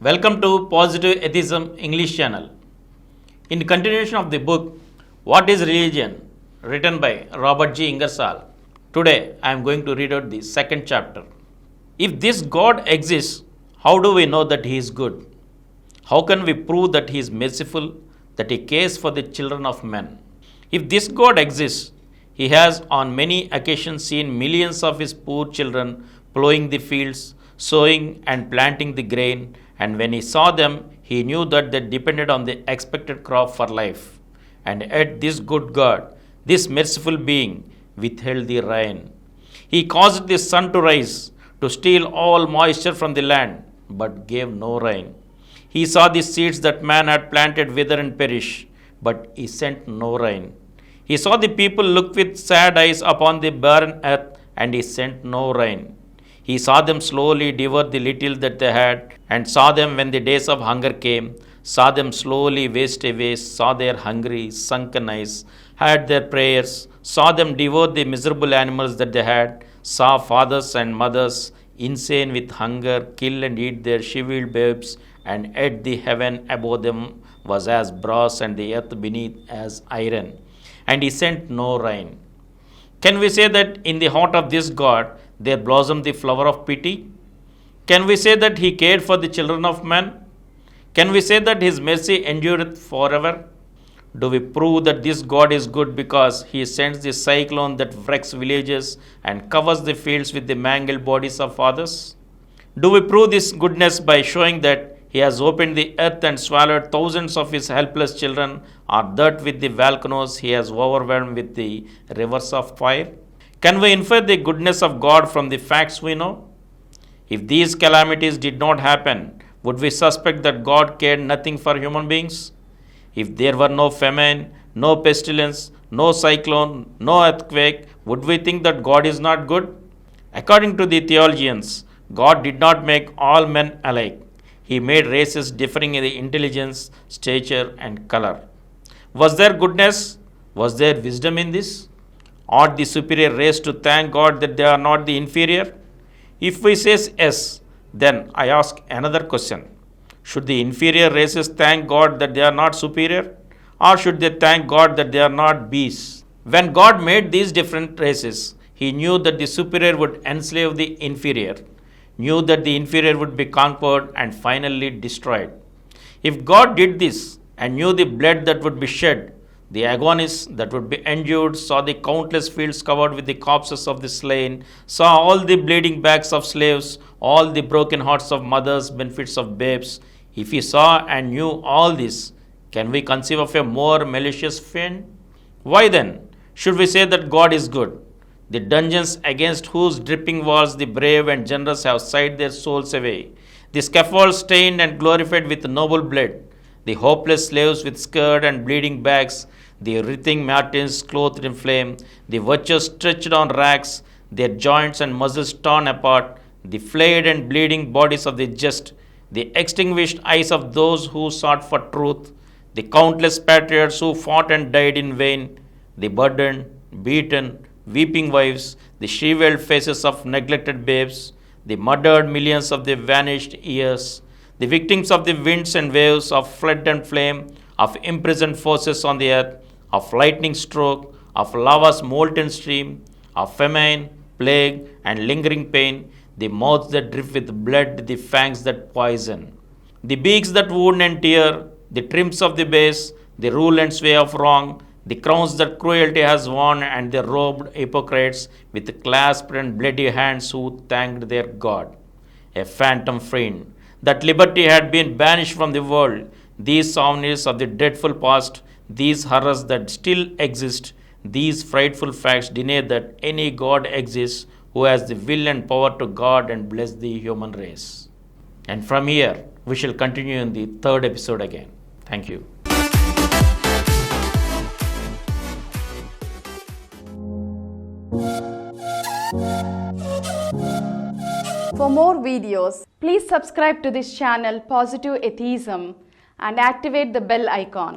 Welcome to Positive Atheism English channel. In continuation of the book What is Religion, written by Robert G. Ingersoll, today I am going to read out the second chapter. If this God exists, how do we know that He is good? How can we prove that He is merciful, that He cares for the children of men? If this God exists, He has on many occasions seen millions of His poor children plowing the fields, sowing and planting the grain, and when He saw them, He knew that they depended on the expected crop for life. And yet this good God, this merciful being, withheld the rain. He caused the sun to rise, to steal all moisture from the land, but gave no rain. He saw the seeds that man had planted wither and perish, but He sent no rain. He saw the people look with sad eyes upon the barren earth, and He sent no rain. He saw them slowly devour the little that they had, and saw them when the days of hunger came, saw them slowly waste away, saw their hungry, sunken eyes, heard their prayers, saw them devour the miserable animals that they had, saw fathers and mothers, insane with hunger, kill and eat their shriveled babes, and yet the heaven above them was as brass and the earth beneath as iron. And He sent no rain. Can we say that in the heart of this God there blossomed the flower of pity? Can we say that He cared for the children of men? Can we say that His mercy endureth forever? Do we prove that this God is good because He sends the cyclone that wrecks villages and covers the fields with the mangled bodies of fathers? Do we prove this goodness by showing that He has opened the earth and swallowed thousands of His helpless children, or that with the volcanoes He has overwhelmed with the rivers of fire? Can we infer the goodness of God from the facts we know? If these calamities did not happen, would we suspect that God cared nothing for human beings? If there were no famine, no pestilence, no cyclone, no earthquake, would we think that God is not good? According to the theologians, God did not make all men alike. He made races differing in the intelligence, stature, and color. Was there goodness? Was there wisdom in this? Ought the superior race to thank God that they are not the inferior? If we say yes, then I ask another question. Should the inferior races thank God that they are not superior? Or should they thank God that they are not beasts? When God made these different races, He knew that the superior would enslave the inferior, knew that the inferior would be conquered and finally destroyed. If God did this and knew the blood that would be shed, the agonies that would be endured, saw the countless fields covered with the corpses of the slain, saw all the bleeding backs of slaves, all the broken hearts of mothers, benefits of babes. If He saw and knew all this, can we conceive of a more malicious fiend? Why then should we say that God is good? The dungeons against whose dripping walls the brave and generous have sighed their souls away, the scaffold stained and glorified with noble blood, the hopeless slaves with scarred and bleeding backs, the writhing martyrs clothed in flame, the virtuous stretched on racks, their joints and muscles torn apart, the flayed and bleeding bodies of the just, the extinguished eyes of those who sought for truth, the countless patriots who fought and died in vain, the burdened, beaten, weeping wives, the shriveled faces of neglected babes, the murdered millions of the vanished years, the victims of the winds and waves, of flood and flame, of imprisoned forces on the earth, of lightning stroke, of lava's molten stream, of famine, plague, and lingering pain, the mouths that drip with blood, the fangs that poison, the beaks that wound and tear, the trims of the base, the rule and sway of wrong, the crowns that cruelty has worn, and the robed hypocrites with clasped and bloody hands who thanked their God. A phantom friend, that liberty had been banished from the world, these souvenirs of the dreadful past, these horrors that still exist, these frightful facts deny that any God exists who has the will and power to guard and bless the human race. And from here, we shall continue in the third episode again. Thank you. For more videos, please subscribe to this channel Positive Atheism and activate the bell icon.